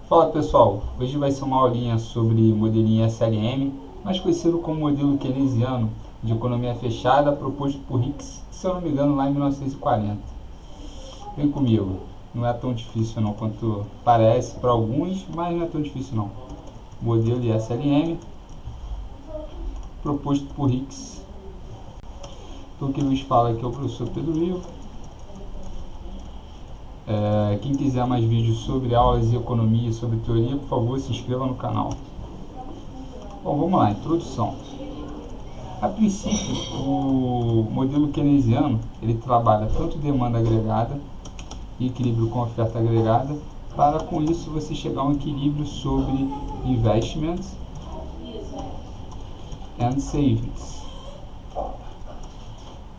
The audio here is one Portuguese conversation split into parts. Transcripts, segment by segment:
Fala pessoal, hoje vai ser uma aulinha sobre modelinho SLM, mais conhecido como modelo keynesiano de economia fechada, proposto por Hicks, se eu não me engano, lá em 1940. Vem comigo, não é tão difícil não quanto parece para alguns, mas não é tão difícil não. Modelo de SLM, proposto por Hicks. Então quem nos fala aqui é o professor Pedro Lio. Quem quiser mais vídeos sobre aulas de economia, sobre teoria, por favor, se inscreva no canal. Bom, vamos lá, introdução. A princípio, o modelo keynesiano, ele trabalha tanto demanda agregada e equilíbrio com oferta agregada, para com isso você chegar a um equilíbrio sobre investments and savings.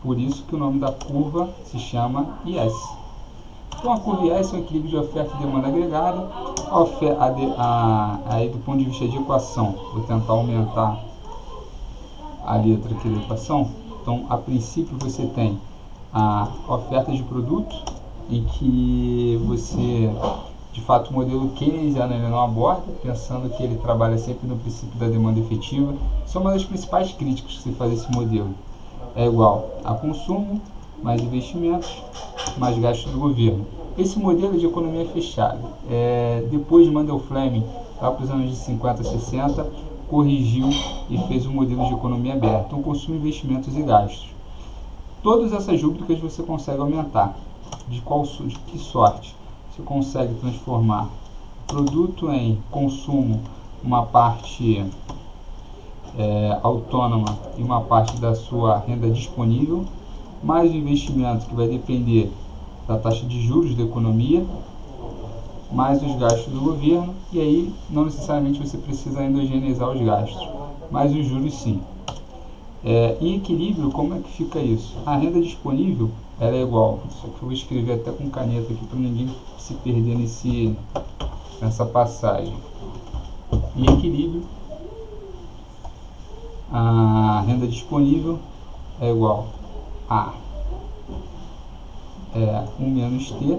Por isso que o nome da curva se chama IS. Então a curva IS é um equilíbrio de oferta e demanda agregada. Aí do ponto de vista de equação, vou tentar aumentar a letra aqui da equação. Então a princípio você tem a oferta de produto, em que você, de fato, o modelo keynesiano ele não aborda, pensando que ele trabalha sempre no princípio da demanda efetiva. Isso é uma das principais críticas que se faz a esse modelo. É igual a consumo, mais investimentos, mais gastos do governo. Esse modelo é de economia fechada, depois de Mandel Fleming, lá para os anos de 50 a 60, corrigiu e fez um modelo de economia aberta. Então, consumo, investimentos e gastos. Todas essas rúbricas você consegue aumentar. De que sorte? Você consegue transformar produto em consumo, uma parte autônoma e uma parte da sua renda disponível, mais o investimento, que vai depender da taxa de juros da economia, mais os gastos do governo, e aí não necessariamente você precisa endogeneizar os gastos, mas os juros sim. Em equilíbrio, como é que fica isso? A renda disponível ela é igual, só que eu vou escrever até com caneta aqui para ninguém se perder nessa passagem. Em equilíbrio, a renda disponível é igual a 1 menos T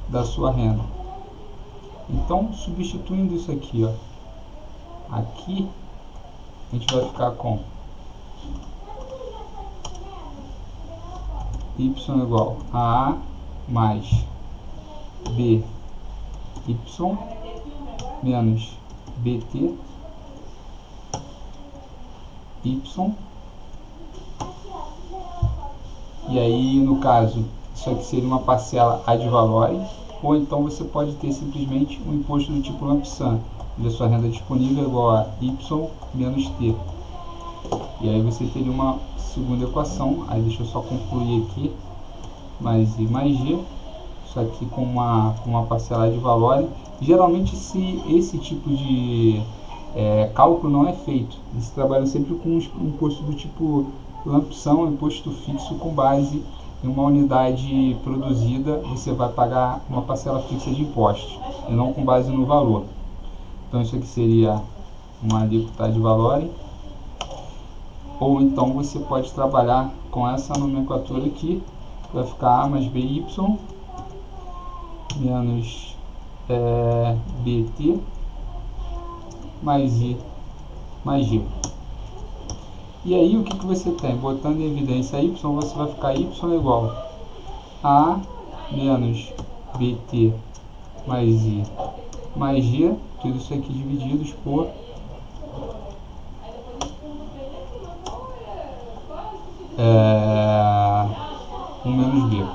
da sua renda. Então, substituindo isso aqui, aqui a gente vai ficar com y igual a mais by menos bt y. E aí, no caso, isso aqui seria uma parcela ad valorem, ou então você pode ter simplesmente um imposto do tipo lump sum, onde a sua renda disponível é igual a y menos t. E aí você teria uma segunda equação, aí deixa eu só concluir aqui, mais I mais G, isso aqui com uma parcela ad valorem. Geralmente esse tipo de cálculo não é feito, eles trabalham sempre com um imposto do tipo lump sum, imposto fixo com base em uma unidade produzida, você vai pagar uma parcela fixa de impostos, e não com base no valor. Então isso aqui seria uma alíquota de valorem, ou então você pode trabalhar com essa nomenclatura aqui, vai ficar A mais BY menos BT mais I mais G. E aí o que você tem? Botando em evidência y, você vai ficar y igual a menos bt mais i mais g, tudo isso aqui divididos por 1 menos b.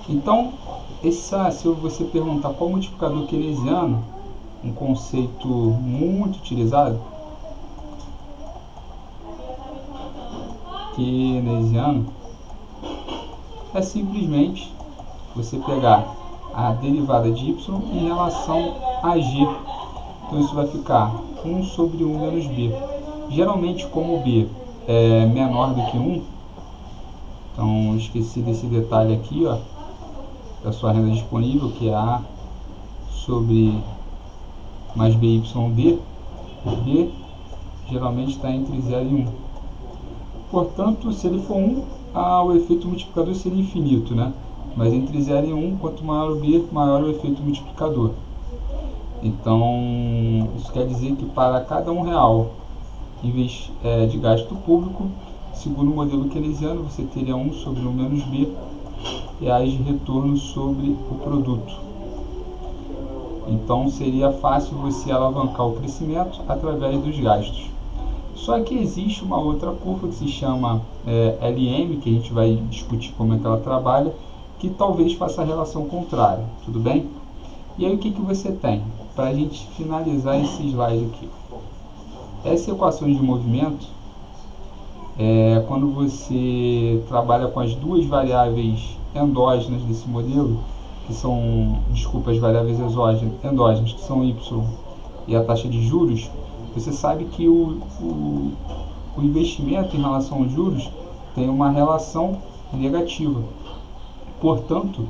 Então, se você perguntar qual multiplicador keynesiano, um conceito muito utilizado, keynesiano, é simplesmente você pegar a derivada de y em relação a g. Então isso vai ficar 1 sobre 1 menos b. Geralmente, como b é menor do que 1, então esqueci desse detalhe aqui, da sua renda disponível, que é a sobre mais byb, b geralmente está entre 0 e 1. Portanto, se ele for 1, o efeito multiplicador seria infinito, né? Mas entre 0 e 1, quanto maior o B, maior o efeito multiplicador. Então, isso quer dizer que para cada R$1 de gasto público, segundo o modelo keynesiano, você teria 1 sobre 1 menos B reais de retorno sobre o produto. Então, seria fácil você alavancar o crescimento através dos gastos. Só que existe uma outra curva que se chama LM, que a gente vai discutir como é que ela trabalha, que talvez faça a relação contrária, tudo bem? E aí o que você tem? Para a gente finalizar esse slide aqui. Essa equação de movimento, quando você trabalha com as duas variáveis endógenas desse modelo, que são, as variáveis endógenas, que são Y e a taxa de juros, você sabe que o investimento em relação aos juros tem uma relação negativa. Portanto,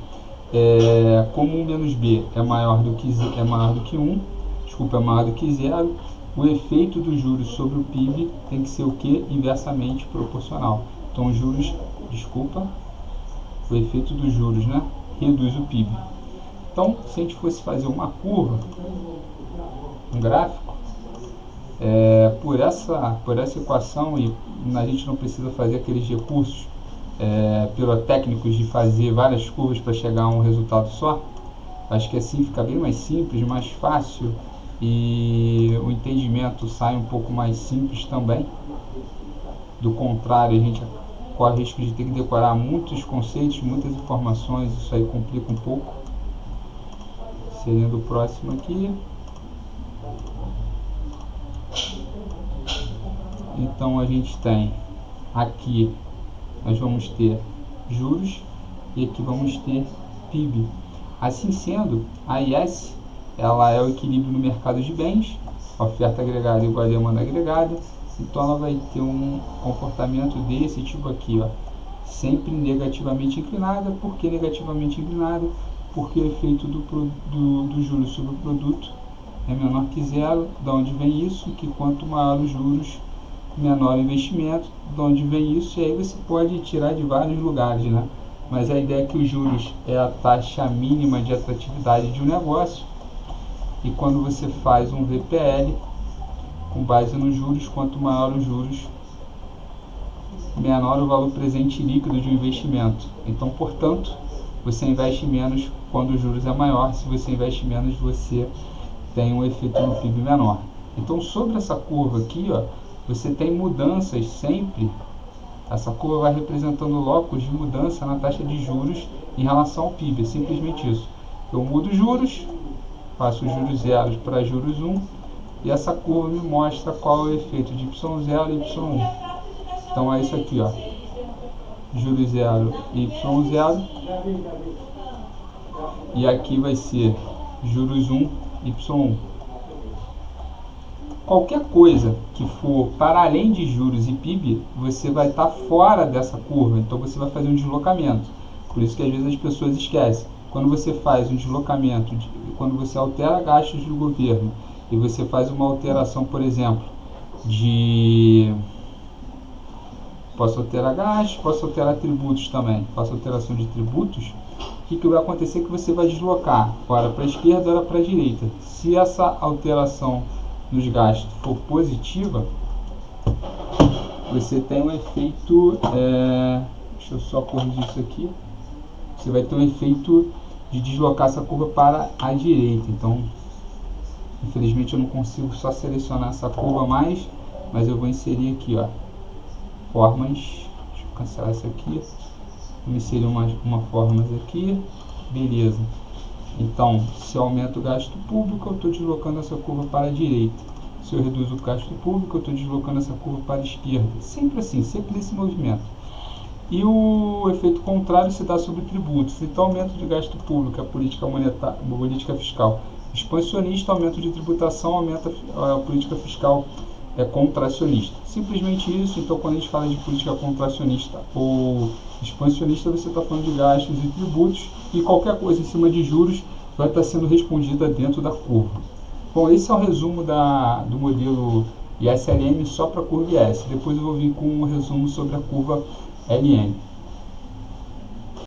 como 1 menos B é maior do que 0, o efeito dos juros sobre o PIB tem que ser o que? Inversamente proporcional. Então, o efeito dos juros, né, reduz o PIB. Então, se a gente fosse fazer uma curva, um gráfico, por essa equação, e a gente não precisa fazer aqueles recursos pirotécnicos de fazer várias curvas para chegar a um resultado só. Acho que assim fica bem mais simples, mais fácil, e o entendimento sai um pouco mais simples também. Do contrário, a gente corre o risco de ter que decorar muitos conceitos, muitas informações, isso aí complica um pouco. Seguindo o próximo aqui. Então a gente tem aqui, nós vamos ter juros e aqui vamos ter PIB. Assim sendo, a IS ela é o equilíbrio no mercado de bens, oferta agregada igual a demanda agregada, então ela vai ter um comportamento desse tipo aqui, ó, sempre negativamente inclinada. Por que negativamente inclinada? Porque o efeito do juros sobre o produto é menor que 0. Da onde vem isso? Que quanto maior os juros, menor o investimento. De onde vem isso? E aí você pode tirar de vários lugares, né? Mas a ideia é que os juros é a taxa mínima de atratividade de um negócio, e quando você faz um VPL com base nos juros, quanto maior os juros, menor o valor presente líquido de um investimento. Então, portanto, você investe menos quando os juros é maior. Se você investe menos, você tem um efeito no PIB menor. Então, sobre essa curva aqui, ó, você tem mudanças sempre. Essa curva vai representando locos de mudança na taxa de juros em relação ao PIB. É simplesmente isso. Eu mudo os juros, faço juros zeros para juros 1, e essa curva me mostra qual é o efeito de Y0 e Y1. Então é isso aqui, ó, juros 0 e Y0, e aqui vai ser juros 1 e Y1. Qualquer coisa que for para além de juros e PIB, você vai estar fora dessa curva, então você vai fazer um deslocamento. Por isso que às vezes as pessoas esquecem. Quando você faz um deslocamento, quando você altera gastos do governo e você faz uma alteração, por exemplo, posso alterar gastos, posso alterar tributos também, faço alteração de tributos, o que vai acontecer é que você vai deslocar ora para a esquerda, ora para a direita. Se essa alteração nos gastos for positiva, você tem um efeito, deixa eu só corrigir isso aqui, você vai ter um efeito de deslocar essa curva para a direita. Então, infelizmente eu não consigo só selecionar essa curva mais, mas eu vou inserir aqui, ó, formas, deixa eu cancelar isso aqui, vou inserir uma formas aqui, beleza. Então, se eu aumento o gasto público, eu estou deslocando essa curva para a direita. Se eu reduzo o gasto público, eu estou deslocando essa curva para a esquerda. Sempre assim, sempre nesse movimento. E o efeito contrário se dá sobre tributos. Então, aumento de gasto público, a política monetária, a política fiscal expansionista, aumento de tributação, aumenta a política fiscal contracionista. Simplesmente isso. Então, quando a gente fala de política contracionista ou expansionista, você está falando de gastos e tributos, e qualquer coisa em cima de juros vai estar sendo respondida dentro da curva. Bom, esse é o resumo do modelo ISLM só para a curva IS. Depois eu vou vir com um resumo sobre a curva LM.